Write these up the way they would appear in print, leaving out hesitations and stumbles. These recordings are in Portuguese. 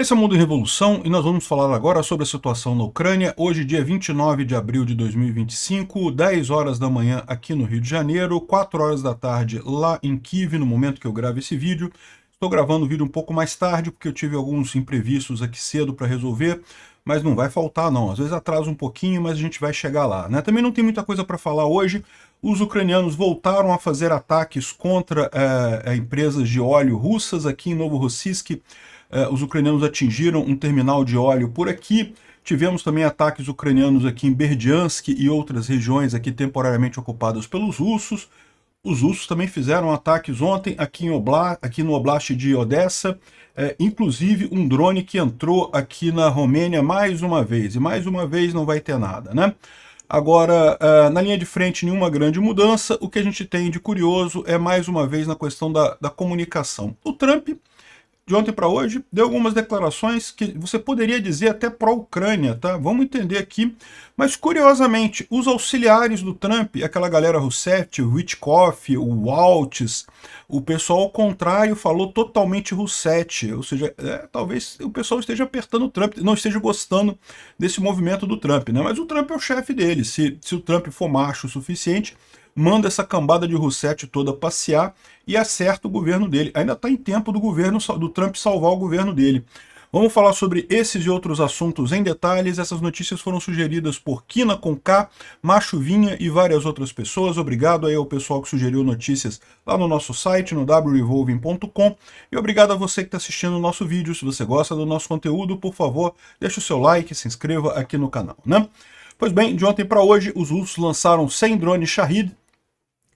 Esse é o Mundo em Revolução e nós vamos falar agora sobre a situação na Ucrânia, hoje dia 29 de abril de 2025, 10 horas da manhã aqui no Rio de Janeiro, 4 horas da tarde lá em Kiev, no momento que eu gravo esse vídeo. Estou gravando o vídeo um pouco mais tarde porque eu tive alguns imprevistos aqui cedo para resolver, mas não vai faltar não, às vezes atrasa um pouquinho, mas a gente vai chegar lá, né? Também não tem muita coisa para falar hoje. Os ucranianos voltaram a fazer ataques contra empresas de óleo russas aqui em Novorossiysk. Os ucranianos atingiram um terminal de óleo por aqui. Tivemos também ataques ucranianos aqui em Berdyansk e outras regiões aqui temporariamente ocupadas pelos russos. Os russos também fizeram ataques ontem aqui no Oblast de Odessa, inclusive um drone que entrou aqui na Romênia mais uma vez, e mais uma vez não vai ter nada, né? Agora, na linha de frente, nenhuma grande mudança. O que a gente tem de curioso é mais uma vez na questão da comunicação. O Trump, de ontem para hoje, deu algumas declarações que você poderia dizer até pró-Ucrânia, tá? Vamos entender aqui. Mas, curiosamente, os auxiliares do Trump, aquela galera Rousseff, o Witkoff, o Waltz, o pessoal ao contrário falou totalmente Rousseff, ou seja, talvez o pessoal esteja apertando o Trump, não esteja gostando desse movimento do Trump, né? Mas o Trump é o chefe dele, se o Trump for macho o suficiente, manda essa cambada de Rousseff toda passear e acerta o governo dele. Ainda está em tempo do Trump salvar o governo dele. Vamos falar sobre esses e outros assuntos em detalhes. Essas notícias foram sugeridas por Kina com K, Machuvinha e várias outras pessoas. Obrigado aí ao pessoal que sugeriu notícias lá no nosso site, no wrevolving.com. E obrigado a você que está assistindo o nosso vídeo. Se você gosta do nosso conteúdo, por favor, deixe o seu like, se inscreva aqui no canal, né? Pois bem, de ontem para hoje, os russos lançaram 100 drones Shahid.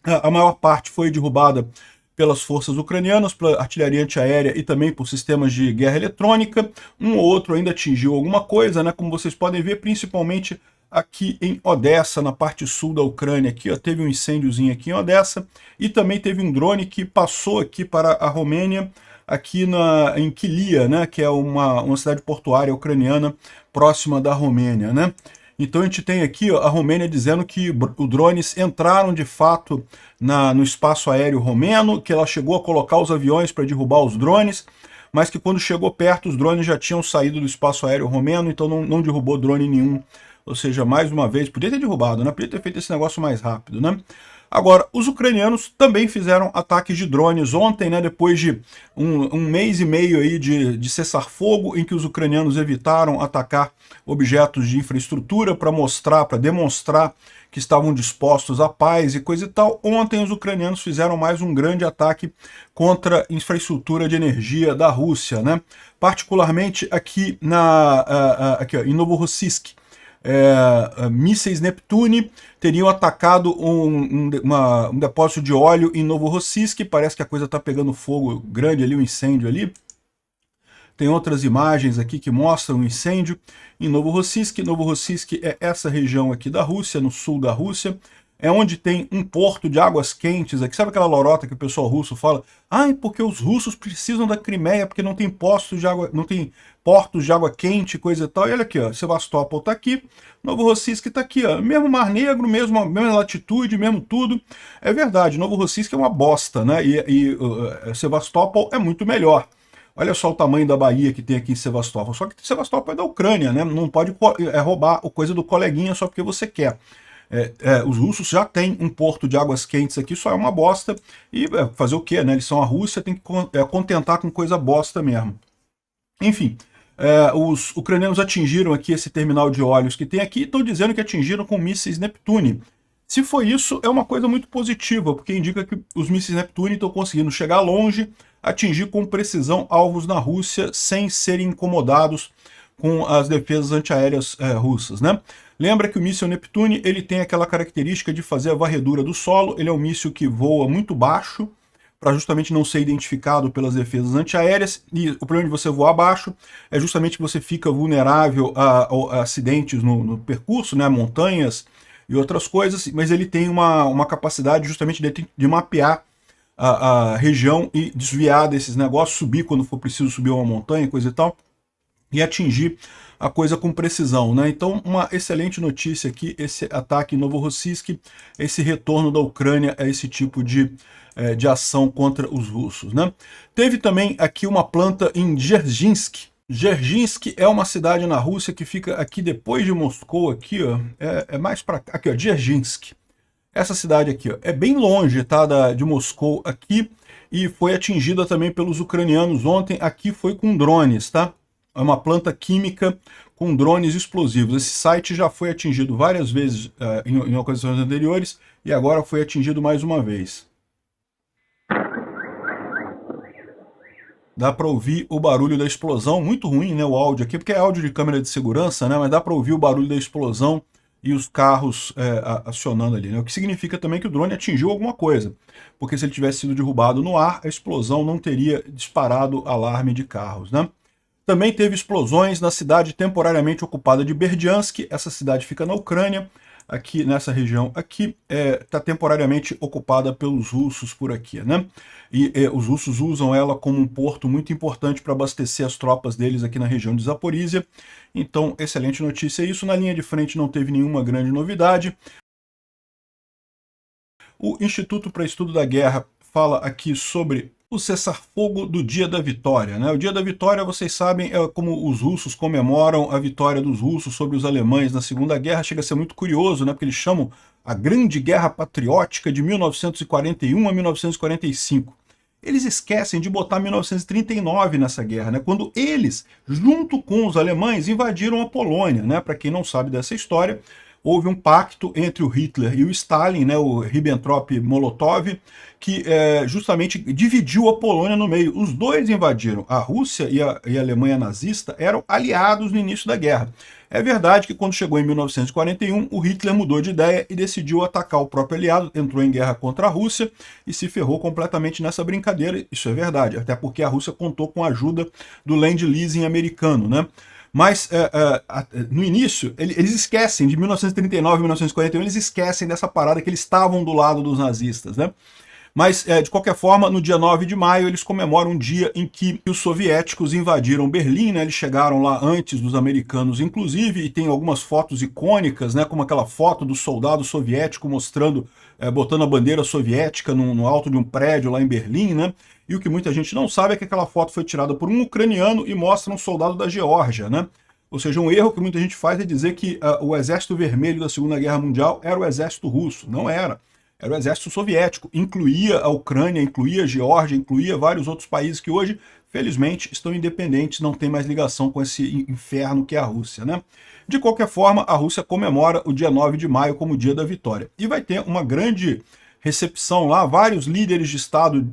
A maior parte foi derrubada pelas forças ucranianas, pela artilharia antiaérea e também por sistemas de guerra eletrônica. Um ou outro ainda atingiu alguma coisa, né? Como vocês podem ver, principalmente aqui em Odessa, na parte sul da Ucrânia. Aqui, ó, teve um incêndiozinho aqui em Odessa e também teve um drone que passou aqui para a Romênia, aqui em Kilia, né? Que é uma cidade portuária ucraniana próxima da Romênia, né? Então a gente tem aqui, ó, a Romênia dizendo que os drones entraram de fato no espaço aéreo romeno, que ela chegou a colocar os aviões para derrubar os drones, mas que quando chegou perto os drones já tinham saído do espaço aéreo romeno, então não derrubou drone nenhum. Ou seja, mais uma vez, podia ter derrubado, né? Podia ter feito esse negócio mais rápido, né? Agora, os ucranianos também fizeram ataques de drones ontem, né, depois de um mês e meio aí de cessar-fogo, em que os ucranianos evitaram atacar objetos de infraestrutura para demonstrar que estavam dispostos à paz e coisa e tal. Ontem os ucranianos fizeram mais um grande ataque contra a infraestrutura de energia da Rússia, né? Particularmente aqui, aqui ó, em Novorossiysk. Mísseis Neptune teriam atacado um depósito de óleo em Novorossiysk. Parece que a coisa está pegando fogo grande ali, um incêndio ali. Tem outras imagens aqui que mostram um incêndio em Novorossiysk. Novorossiysk é essa região aqui da Rússia, no sul da Rússia. É onde tem um porto de águas quentes aqui. Sabe aquela lorota que o pessoal russo fala? Porque os russos precisam da Crimeia, porque não tem postos de água, não tem portos de água quente, coisa e tal. E olha aqui, ó, Sevastopol está aqui, Novorossiysk está aqui, ó, mesmo Mar Negro, mesma latitude, mesmo tudo. É verdade, Novorossiysk é uma bosta, né? Sevastopol é muito melhor. Olha só o tamanho da Bahia que tem aqui em Sevastopol. Só que Sevastopol é da Ucrânia, né? Não pode roubar a coisa do coleguinha só porque você quer. Os russos já têm um porto de águas quentes aqui, só é uma bosta. E fazer o quê, né? Eles são a Rússia, tem que contentar com coisa bosta mesmo. Enfim, os ucranianos atingiram aqui esse terminal de óleos que tem aqui e estão dizendo que atingiram com mísseis Neptune. Se foi isso, é uma coisa muito positiva, porque indica que os mísseis Neptune estão conseguindo chegar longe, atingir com precisão alvos na Rússia sem serem incomodados com as defesas antiaéreas russas, né? Lembra que o míssil Neptune ele tem aquela característica de fazer a varredura do solo. Ele é um míssil que voa muito baixo, para justamente não ser identificado pelas defesas antiaéreas. E o problema de você voar baixo é justamente que você fica vulnerável a acidentes no percurso, né? Montanhas e outras coisas, mas ele tem uma capacidade justamente de mapear a região e desviar desses negócios, subir quando for preciso subir uma montanha, coisa e tal, e atingir a coisa com precisão, né? Então, uma excelente notícia aqui, esse ataque em Novorossiysk, esse retorno da Ucrânia a esse tipo de ação contra os russos, né? Teve também aqui uma planta em Dzerzhinsk, Dzerzhinsk é uma cidade na Rússia que fica aqui depois de Moscou, aqui, ó, é mais para cá, aqui, ó, Dzerzhinsk. Essa cidade aqui, ó, é bem longe, tá, de Moscou aqui, e foi atingida também pelos ucranianos ontem. Aqui foi com drones, tá? É uma planta química com drones explosivos. Esse site já foi atingido várias vezes em ocasiões anteriores e agora foi atingido mais uma vez. Dá para ouvir o barulho da explosão, muito ruim, né, o áudio aqui, porque é áudio de câmera de segurança, né, mas dá para ouvir o barulho da explosão e os carros acionando ali, né, o que significa também que o drone atingiu alguma coisa, porque se ele tivesse sido derrubado no ar, a explosão não teria disparado alarme de carros, né. Também teve explosões na cidade temporariamente ocupada de Berdyansk. Essa cidade fica na Ucrânia, aqui nessa região aqui, está temporariamente ocupada pelos russos por aqui, né? E os russos usam ela como um porto muito importante para abastecer as tropas deles aqui na região de Zaporizhia. Então, excelente notícia isso. Na linha de frente não teve nenhuma grande novidade. O Instituto para Estudo da Guerra fala aqui sobre o cessar-fogo do Dia da Vitória, né? O Dia da Vitória, vocês sabem, é como os russos comemoram a vitória dos russos sobre os alemães na Segunda Guerra. Chega a ser muito curioso, né? Porque eles chamam a Grande Guerra Patriótica de 1941 a 1945. Eles esquecem de botar 1939 nessa guerra, né? Quando eles, junto com os alemães, invadiram a Polônia, né? Para quem não sabe dessa história, houve um pacto entre o Hitler e o Stalin, né, o Ribbentrop-Molotov, que justamente dividiu a Polônia no meio. Os dois invadiram. A Rússia e a Alemanha nazista eram aliados no início da guerra. É verdade que quando chegou em 1941, o Hitler mudou de ideia e decidiu atacar o próprio aliado, entrou em guerra contra a Rússia e se ferrou completamente nessa brincadeira. Isso é verdade, até porque a Rússia contou com a ajuda do Land Leasing americano, né? Mas no início, eles esquecem, de 1939 a 1941, eles esquecem dessa parada que eles estavam do lado dos nazistas, né? Mas, de qualquer forma, no dia 9 de maio, eles comemoram um dia em que os soviéticos invadiram Berlim, né? Eles chegaram lá antes dos americanos, inclusive, e tem algumas fotos icônicas, né? Como aquela foto do soldado soviético mostrando, botando a bandeira soviética no alto de um prédio lá em Berlim, né? E o que muita gente não sabe é que aquela foto foi tirada por um ucraniano e mostra um soldado da Geórgia, né? Ou seja, um erro que muita gente faz é dizer que o Exército Vermelho da Segunda Guerra Mundial era o Exército Russo. Não era. Era o Exército Soviético. Incluía a Ucrânia, incluía a Geórgia, incluía vários outros países que hoje, felizmente, estão independentes, não tem mais ligação com esse inferno que é a Rússia, né? De qualquer forma, a Rússia comemora o dia 9 de maio como o dia da vitória. E vai ter uma grande recepção lá, vários líderes de Estado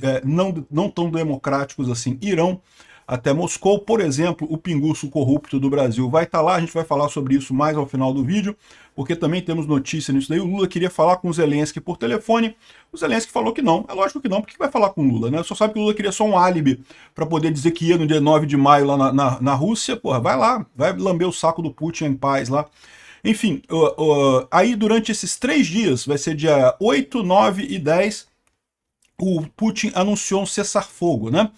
não tão democráticos assim irão até Moscou. Por exemplo, o pinguço corrupto do Brasil vai estar lá, a gente vai falar sobre isso mais ao final do vídeo, porque também temos notícia nisso daí. O Lula queria falar com o Zelensky por telefone, o Zelensky falou que não. É lógico que não, porque vai falar com o Lula, né? Só sabe que o Lula queria só um álibi para poder dizer que ia no dia 9 de maio lá na Rússia. Porra, vai lá, vai lamber o saco do Putin em paz lá. Enfim, aí durante esses 3 dias, vai ser dia 8, 9 e 10, o Putin anunciou um cessar-fogo, né?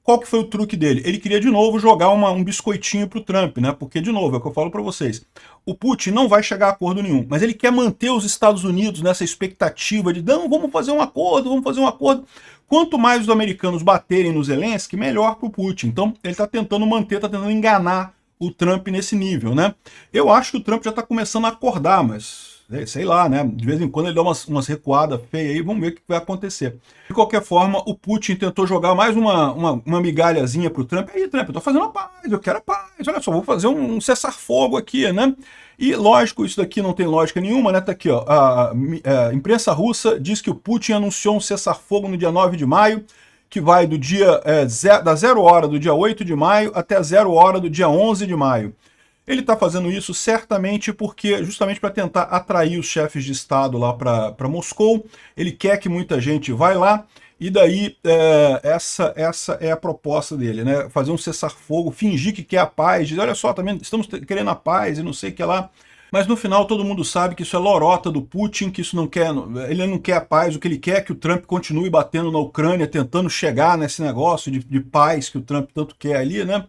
Qual que foi o truque dele? Ele queria de novo jogar um biscoitinho pro Trump, né? Porque, de novo, é o que eu falo para vocês, o Putin não vai chegar a acordo nenhum, mas ele quer manter os Estados Unidos nessa expectativa de, não, vamos fazer um acordo, vamos fazer um acordo. Quanto mais os americanos baterem no Zelensky, melhor pro Putin. Então, ele tá tentando manter, tá tentando enganar o Trump nesse nível, né? Eu acho que o Trump já está começando a acordar, mas sei lá, né? De vez em quando ele dá umas recuadas feias aí, vamos ver o que vai acontecer. De qualquer forma, o Putin tentou jogar mais uma migalhazinha pro Trump. Aí, Trump, eu tô fazendo a paz, eu quero a paz, olha só, vou fazer um cessar-fogo aqui, né? E lógico, isso daqui não tem lógica nenhuma, né? Tá aqui, ó. A imprensa russa diz que o Putin anunciou um cessar-fogo no dia 9 de maio, que vai do dia da 0 hora do dia 8 de maio até 0 hora do dia 11 de maio. Ele está fazendo isso certamente porque, justamente para tentar atrair os chefes de Estado lá para Moscou. Ele quer que muita gente vá lá, e daí essa é a proposta dele, né? Fazer um cessar-fogo, fingir que quer a paz, dizer, olha só, também estamos querendo a paz e não sei o que lá. Mas no final todo mundo sabe que isso é lorota do Putin, que isso não quer, ele não quer a paz, o que ele quer é que o Trump continue batendo na Ucrânia, tentando chegar nesse negócio de paz que o Trump tanto quer ali, né?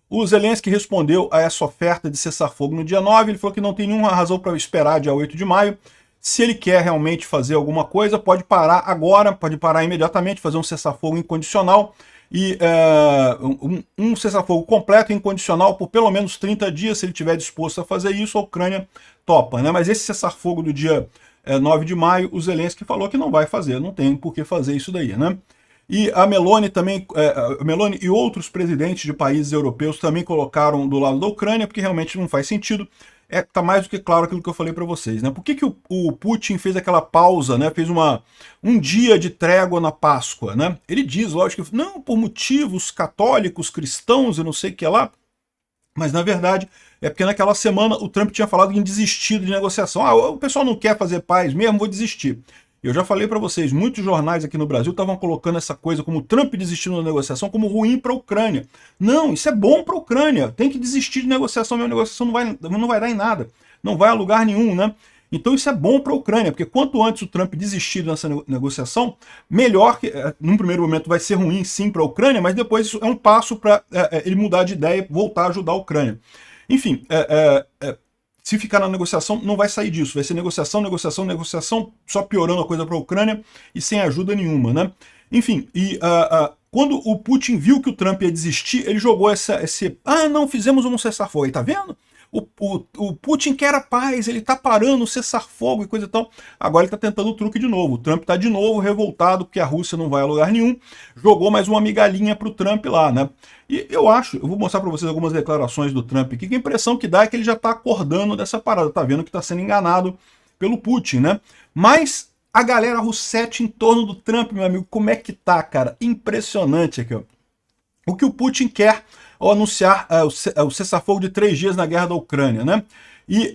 O Zelensky respondeu a essa oferta de cessar-fogo no dia 9, ele falou que não tem nenhuma razão para esperar dia 8 de maio, se ele quer realmente fazer alguma coisa, pode parar agora, pode parar imediatamente, fazer um cessar-fogo incondicional, e um cessar-fogo completo e incondicional por pelo menos 30 dias, se ele estiver disposto a fazer isso, a Ucrânia topa, né? Mas esse cessar-fogo do dia 9 de maio, o Zelensky falou que não vai fazer, não tem por que fazer isso daí, né? E a Meloni também, a Meloni e outros presidentes de países europeus também colocaram do lado da Ucrânia, porque realmente não faz sentido. Tá mais do que claro aquilo que eu falei para vocês, né? Por que o Putin fez aquela pausa, né? Fez um dia de trégua na Páscoa, né? Ele diz, lógico, que não, por motivos católicos, cristãos e não sei o que lá, mas na verdade é porque naquela semana o Trump tinha falado em desistir de negociação. Ah, o pessoal não quer fazer paz mesmo, vou desistir. Eu já falei para vocês, muitos jornais aqui no Brasil estavam colocando essa coisa como Trump desistindo da negociação como ruim para a Ucrânia. Não, isso é bom para a Ucrânia. Tem que desistir de negociação, a negociação não vai dar em nada. Não vai a lugar nenhum, né? Então isso é bom para a Ucrânia, porque quanto antes o Trump desistir dessa negociação, melhor que, num primeiro momento vai ser ruim sim para a Ucrânia, mas depois isso é um passo para ele mudar de ideia e voltar a ajudar a Ucrânia. Enfim, se ficar na negociação, não vai sair disso. Vai ser negociação, negociação, negociação, só piorando a coisa para a Ucrânia e sem ajuda nenhuma, né? Enfim, quando o Putin viu que o Trump ia desistir, ele jogou não, fizemos um cessar-fogo. Aí, tá vendo? O Putin quer a paz, ele tá parando o cessar-fogo e coisa e tal. Agora ele tá tentando o truque de novo. O Trump tá de novo revoltado porque a Rússia não vai a lugar nenhum. Jogou mais uma migalhinha pro Trump lá, né? E eu vou mostrar para vocês algumas declarações do Trump aqui, que a impressão que dá é que ele já tá acordando dessa parada, tá vendo que tá sendo enganado pelo Putin, né? Mas a galera russete em torno do Trump, meu amigo, como é que tá, cara? Impressionante aqui, ó. O que o Putin quer ao anunciar o cessar-fogo de 3 dias na guerra da Ucrânia, né? E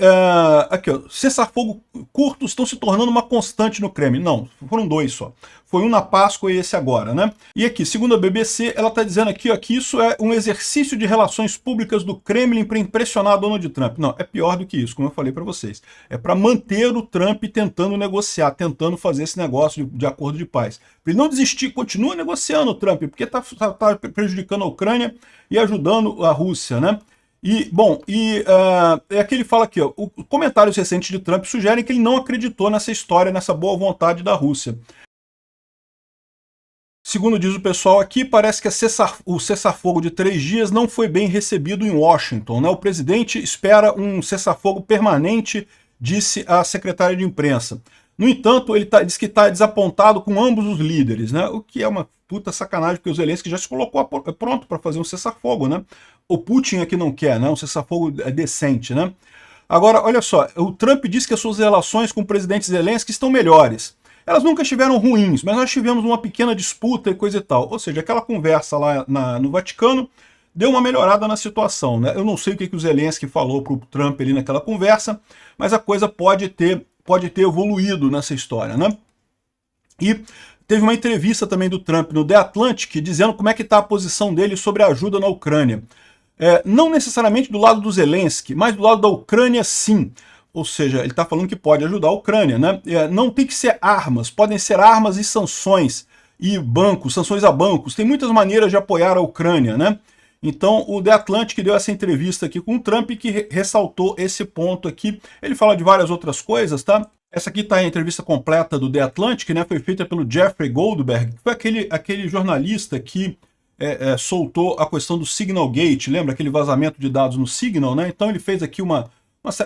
aqui, ó, cessar-fogo curtos estão se tornando uma constante no Kremlin. Não, foram 2 só. Foi um na Páscoa e esse agora, né? E aqui, segundo a BBC, ela está dizendo aqui ó, que isso é um exercício de relações públicas do Kremlin para impressionar Donald Trump. Não, é pior do que isso, como eu falei para vocês. É para manter o Trump tentando negociar, tentando fazer esse negócio de acordo de paz. Para ele não desistir, continua negociando o Trump, porque está prejudicando a Ucrânia e ajudando a Rússia, né? E, bom, aqui ele fala aqui, ó, comentários recentes de Trump sugerem que ele não acreditou nessa história, nessa boa vontade da Rússia. Segundo diz o pessoal aqui, parece que o cessar-fogo de 3 dias não foi bem recebido em Washington, né? O presidente espera um cessar-fogo permanente, disse a secretária de imprensa. No entanto, ele diz que está desapontado com ambos os líderes, né? O que é uma puta sacanagem, porque o Zelensky já se colocou pronto para fazer um cessar-fogo, né? O Putin é que não quer, né? Um cessar-fogo decente, né? Agora, olha só, o Trump diz que as suas relações com o presidente Zelensky estão melhores. Elas nunca estiveram ruins, mas nós tivemos uma pequena disputa e coisa e tal. Ou seja, aquela conversa lá no Vaticano deu uma melhorada na situação, né? Eu não sei o que o Zelensky falou para o Trump ali naquela conversa, mas a coisa pode ter evoluído nessa história, né? E teve uma entrevista também do Trump no The Atlantic, dizendo como é que está a posição dele sobre a ajuda na Ucrânia. Não necessariamente do lado do Zelensky, mas do lado da Ucrânia, sim. Ou seja, ele está falando que pode ajudar a Ucrânia, né? Não tem que ser armas, podem ser armas e sanções, e bancos, sanções a bancos. Tem muitas maneiras de apoiar a Ucrânia, né? Então, o The Atlantic deu essa entrevista aqui com o Trump, que ressaltou esse ponto aqui. Ele fala de várias outras coisas, tá? Essa aqui está a entrevista completa do The Atlantic, né? Foi feita pelo Jeffrey Goldberg, que foi aquele jornalista que soltou a questão do Signal Gate, lembra? Aquele vazamento de dados no Signal, né? Então ele fez aqui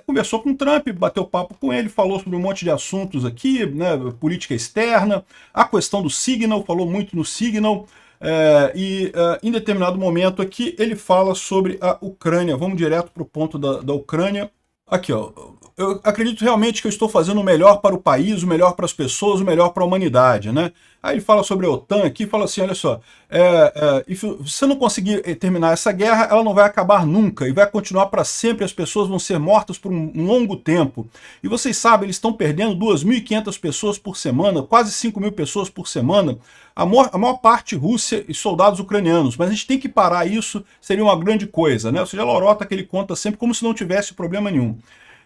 conversou com o Trump, bateu papo com ele, falou sobre um monte de assuntos aqui, né? Política externa, a questão do Signal, falou muito no Signal, em determinado momento aqui ele fala sobre a Ucrânia. Vamos direto para o ponto da Ucrânia. Aqui, ó. Eu acredito realmente que eu estou fazendo o melhor para o país, o melhor para as pessoas, o melhor para a humanidade, né? Aí ele fala sobre a OTAN aqui, fala assim, olha só, se você não conseguir terminar essa guerra, ela não vai acabar nunca, e vai continuar para sempre, as pessoas vão ser mortas por um longo tempo. E vocês sabem, eles estão perdendo 2.500 pessoas por semana, quase 5.000 pessoas por semana, a maior parte Rússia e soldados ucranianos, mas a gente tem que parar isso, seria uma grande coisa, né? Ou seja, a lorota que ele conta sempre como se não tivesse problema nenhum.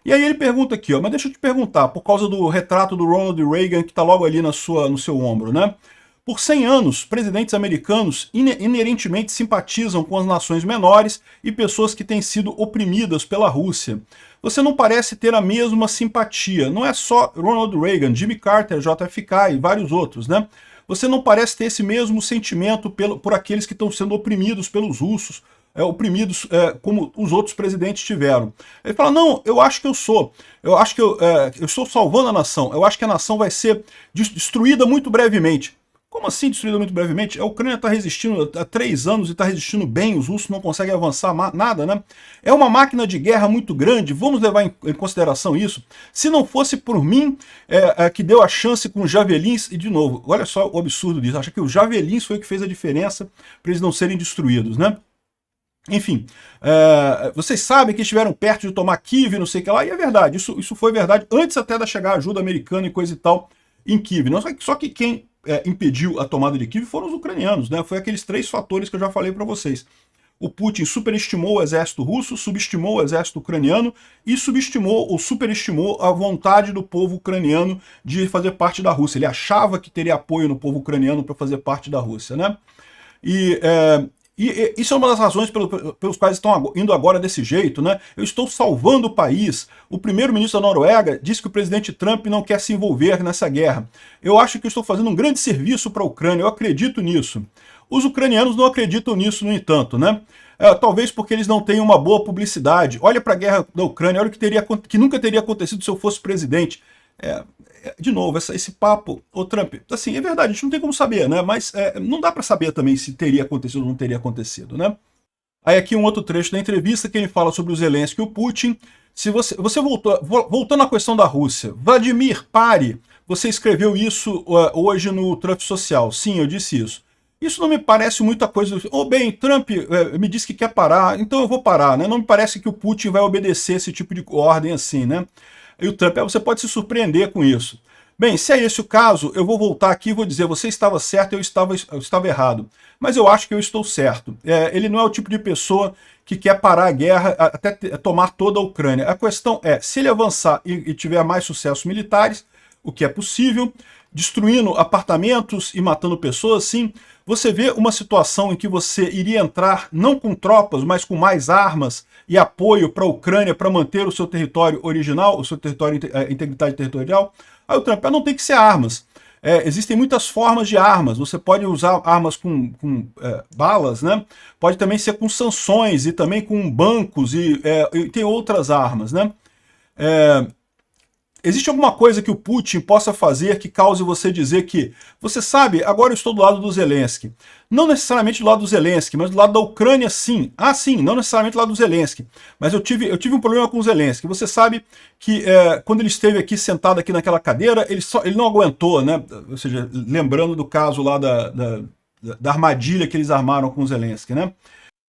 E aí ele pergunta aqui, ó, mas deixa eu te perguntar, por causa do retrato do Ronald Reagan que está logo ali no seu ombro, né? Por 100 anos, presidentes americanos inerentemente simpatizam com as nações menores e pessoas que têm sido oprimidas pela Rússia. Você não parece ter a mesma simpatia. Não é só Ronald Reagan, Jimmy Carter, JFK e vários outros, né? você não parece ter esse mesmo sentimento por aqueles que estão sendo oprimidos pelos russos, oprimidos como os outros presidentes tiveram. Ele fala, não, eu acho que eu acho que eu estou salvando a nação, eu acho que a nação vai ser destruída muito brevemente. Como assim destruída muito brevemente? A Ucrânia está resistindo há 3 anos e está resistindo bem, os russos não conseguem avançar nada, né? É uma máquina de guerra muito grande, vamos levar em consideração isso. Se não fosse por mim, que deu a chance com os javelins, e de novo, olha só o absurdo disso, acha que os javelins foi o que fez a diferença para eles não serem destruídos, né? Enfim, vocês sabem que estiveram perto de tomar Kiev, não sei o que lá, e é verdade, isso foi verdade, antes até da chegar a ajuda americana e coisa e tal em Kiev. Não, só que quem impediu a tomada de Kiev foram os ucranianos, né? Foi aqueles 3 fatores que eu já falei para vocês. O Putin superestimou o exército russo, subestimou o exército ucraniano e subestimou ou superestimou a vontade do povo ucraniano de fazer parte da Rússia. Ele achava que teria apoio no povo ucraniano para fazer parte da Rússia, né? E isso é uma das razões pelos quais estão indo agora desse jeito, né? Eu estou salvando o país. O primeiro-ministro da Noruega disse que o presidente Trump não quer se envolver nessa guerra. Eu acho que eu estou fazendo um grande serviço para a Ucrânia, eu acredito nisso. Os ucranianos não acreditam nisso, no entanto, né? Talvez porque eles não tenham uma boa publicidade. Olha para a guerra da Ucrânia, olha o que nunca teria acontecido se eu fosse presidente. De novo, esse papo, o Trump, assim, é verdade, a gente não tem como saber, né? Mas não dá para saber também se teria acontecido ou não teria acontecido, né? Aí aqui um outro trecho da entrevista que ele fala sobre o Zelensky e o Putin. Se você voltando à questão da Rússia, Vladimir, pare, você escreveu isso hoje no Trump Social. Sim, eu disse isso. Isso não me parece muita coisa. Bem, Trump me disse que quer parar, então eu vou parar, né? Não me parece que o Putin vai obedecer esse tipo de ordem assim, né? E o Trump, você pode se surpreender com isso. Bem, se é esse o caso, eu vou voltar aqui e vou dizer, você estava certo, eu estava errado. Mas eu acho que eu estou certo. Ele não é o tipo de pessoa que quer parar a guerra até tomar toda a Ucrânia. A questão é, se ele avançar e tiver mais sucessos militares, o que é possível, destruindo apartamentos e matando pessoas, sim, você vê uma situação em que você iria entrar não com tropas, mas com mais armas e apoio para a Ucrânia para manter o seu território original, o seu território, integridade territorial. Aí o Trump, não tem que ser armas. Existem muitas formas de armas. Você pode usar armas com balas, né? Pode também ser com sanções e também com bancos e tem outras armas, né? Existe alguma coisa que o Putin possa fazer que cause você dizer que, você sabe, agora eu estou do lado do Zelensky. Não necessariamente do lado do Zelensky, mas do lado da Ucrânia, sim. Sim, não necessariamente do lado do Zelensky. Mas eu tive um problema com o Zelensky. Você sabe que quando ele esteve aqui sentado aqui naquela cadeira, ele não aguentou, né? Ou seja, lembrando do caso lá da armadilha que eles armaram com o Zelensky, né?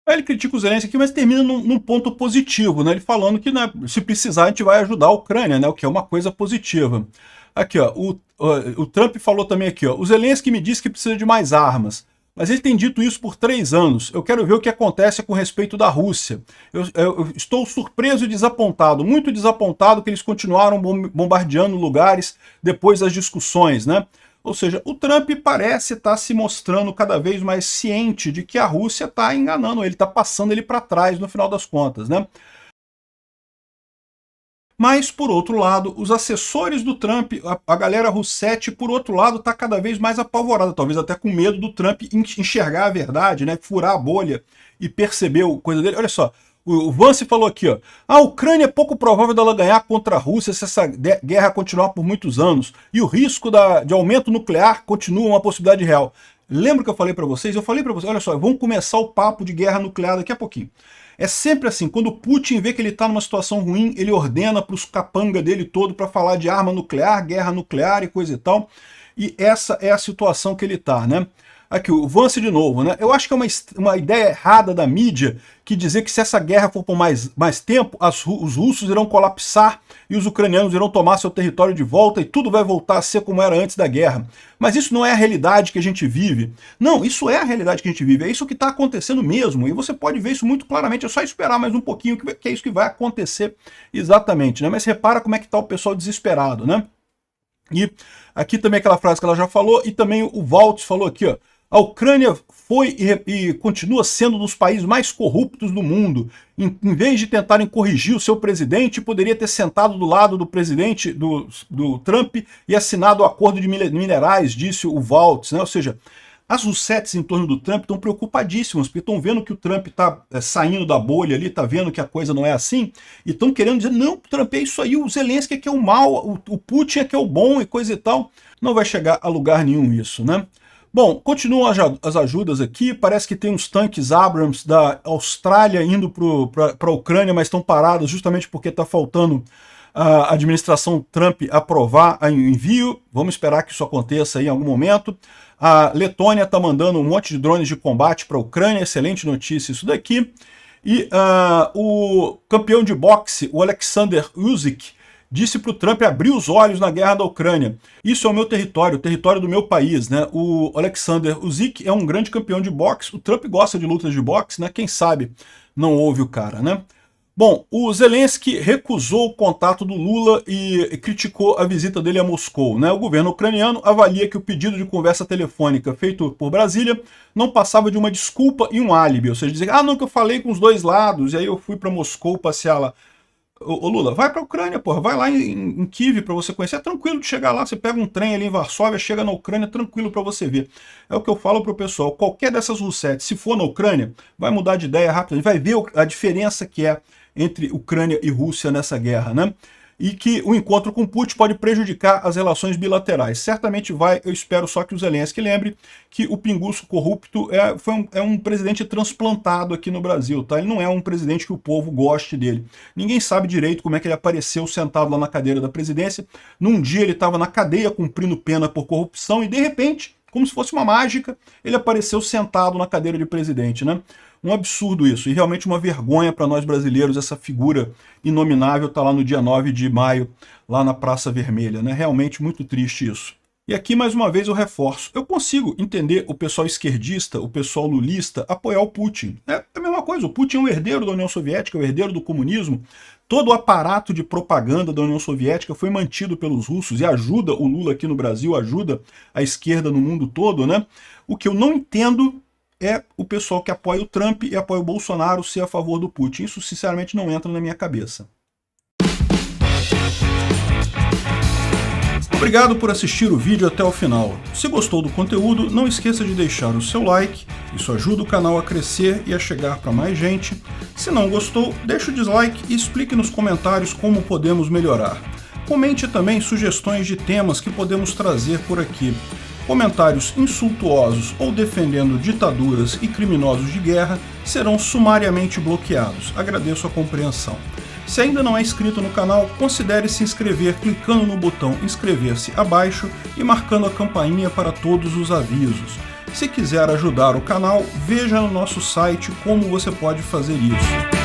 Aí ele critica o Zelensky aqui, mas termina num ponto positivo, né? Ele falando que, né, se precisar a gente vai ajudar a Ucrânia, né? O que é uma coisa positiva. Aqui, ó, o Trump falou também aqui, ó, o Zelensky me disse que precisa de mais armas, mas ele tem dito isso por 3 anos. Eu quero ver o que acontece com respeito da Rússia. Eu estou surpreso e desapontado, muito desapontado que eles continuaram bombardeando lugares depois das discussões, né? Ou seja, o Trump parece estar se mostrando cada vez mais ciente de que a Rússia está enganando ele, está passando ele para trás no final das contas, né? Mas, por outro lado, os assessores do Trump, a galera Russetti, por outro lado, está cada vez mais apavorada, talvez até com medo do Trump enxergar a verdade, né? Furar a bolha e perceber a coisa dele. Olha só, o Vance falou aqui, ó, a Ucrânia é pouco provável dela ganhar contra a Rússia se essa guerra continuar por muitos anos, e o risco de aumento nuclear continua uma possibilidade real. Lembra que eu falei para vocês? Eu falei para vocês, olha só, vamos começar o papo de guerra nuclear daqui a pouquinho. É sempre assim, quando o Putin vê que ele está numa situação ruim, ele ordena para os capanga dele todo para falar de arma nuclear, guerra nuclear e coisa e tal, e essa é a situação que ele está, né? Aqui, o Vance de novo, né? Eu acho que é uma ideia errada da mídia que dizer que se essa guerra for por mais tempo, os russos irão colapsar e os ucranianos irão tomar seu território de volta e tudo vai voltar a ser como era antes da guerra. Mas isso não é a realidade que a gente vive. Não, isso é a realidade que a gente vive, é isso que está acontecendo mesmo. E você pode ver isso muito claramente, é só esperar mais um pouquinho que é isso que vai acontecer exatamente, né? Mas repara como é que está o pessoal desesperado, né? E aqui também aquela frase que ela já falou, e também o Waltz falou aqui, ó. A Ucrânia foi e continua sendo um dos países mais corruptos do mundo. Em vez de tentarem corrigir o seu presidente, poderia ter sentado do lado do presidente, do Trump, e assinado o acordo de minerais, disse o Waltz, né? Ou seja, as Russettes em torno do Trump estão preocupadíssimas, porque estão vendo que o Trump está saindo da bolha ali, está vendo que a coisa não é assim, e estão querendo dizer, não, o Trump é isso aí, o Zelensky é que é o mal, o Putin é que é o bom e coisa e tal. Não vai chegar a lugar nenhum isso, né? Bom, continuam as ajudas aqui, parece que tem uns tanques Abrams da Austrália indo para a Ucrânia, mas estão parados justamente porque está faltando a administração Trump aprovar o envio. Vamos esperar que isso aconteça aí em algum momento. A Letônia está mandando um monte de drones de combate para a Ucrânia, excelente notícia isso daqui. E o campeão de boxe, o Alexander Usyk, disse para o Trump abrir os olhos na guerra da Ucrânia. Isso é o meu território, o território do meu país, né? O Alexander Usyk é um grande campeão de boxe. O Trump gosta de lutas de boxe, né? Quem sabe não ouve o cara, né? Bom, o Zelensky recusou o contato do Lula e criticou a visita dele a Moscou, né? O governo ucraniano avalia que o pedido de conversa telefônica feito por Brasília não passava de uma desculpa e um álibi, ou seja, dizer, não, que eu falei com os dois lados, e aí eu fui para Moscou passear lá. Ô Lula, vai pra Ucrânia, porra, vai lá em Kiev pra você conhecer, é tranquilo de chegar lá, você pega um trem ali em Varsóvia, chega na Ucrânia, tranquilo pra você ver. É o que eu falo pro pessoal, qualquer dessas Russettes, se for na Ucrânia, vai mudar de ideia rapidamente, vai ver a diferença que é entre Ucrânia e Rússia nessa guerra, né? E que o encontro com Putin pode prejudicar as relações bilaterais. Certamente vai, eu espero só que o Zelensky lembre que o pinguço corrupto é um presidente transplantado aqui no Brasil, tá? Ele não é um presidente que o povo goste dele. Ninguém sabe direito como é que ele apareceu sentado lá na cadeira da presidência. Num dia ele estava na cadeia cumprindo pena por corrupção e de repente, como se fosse uma mágica, ele apareceu sentado na cadeira de presidente, né? Um absurdo isso, e realmente uma vergonha para nós brasileiros, essa figura inominável tá lá no dia 9 de maio, lá na Praça Vermelha, né? Realmente muito triste isso. E aqui, mais uma vez, eu reforço. Eu consigo entender o pessoal esquerdista, o pessoal lulista, apoiar o Putin. É a mesma coisa, o Putin é um herdeiro da União Soviética, o herdeiro do comunismo. Todo o aparato de propaganda da União Soviética foi mantido pelos russos e ajuda o Lula aqui no Brasil, ajuda a esquerda no mundo todo, né? O que eu não entendo é o pessoal que apoia o Trump e apoia o Bolsonaro ser a favor do Putin. Isso, sinceramente, não entra na minha cabeça. Obrigado por assistir o vídeo até o final. Se gostou do conteúdo, não esqueça de deixar o seu like, isso ajuda o canal a crescer e a chegar para mais gente. Se não gostou, deixe o dislike e explique nos comentários como podemos melhorar. Comente também sugestões de temas que podemos trazer por aqui. Comentários insultuosos ou defendendo ditaduras e criminosos de guerra serão sumariamente bloqueados. Agradeço a compreensão. Se ainda não é inscrito no canal, considere se inscrever clicando no botão inscrever-se abaixo e marcando a campainha para todos os avisos. Se quiser ajudar o canal, veja no nosso site como você pode fazer isso.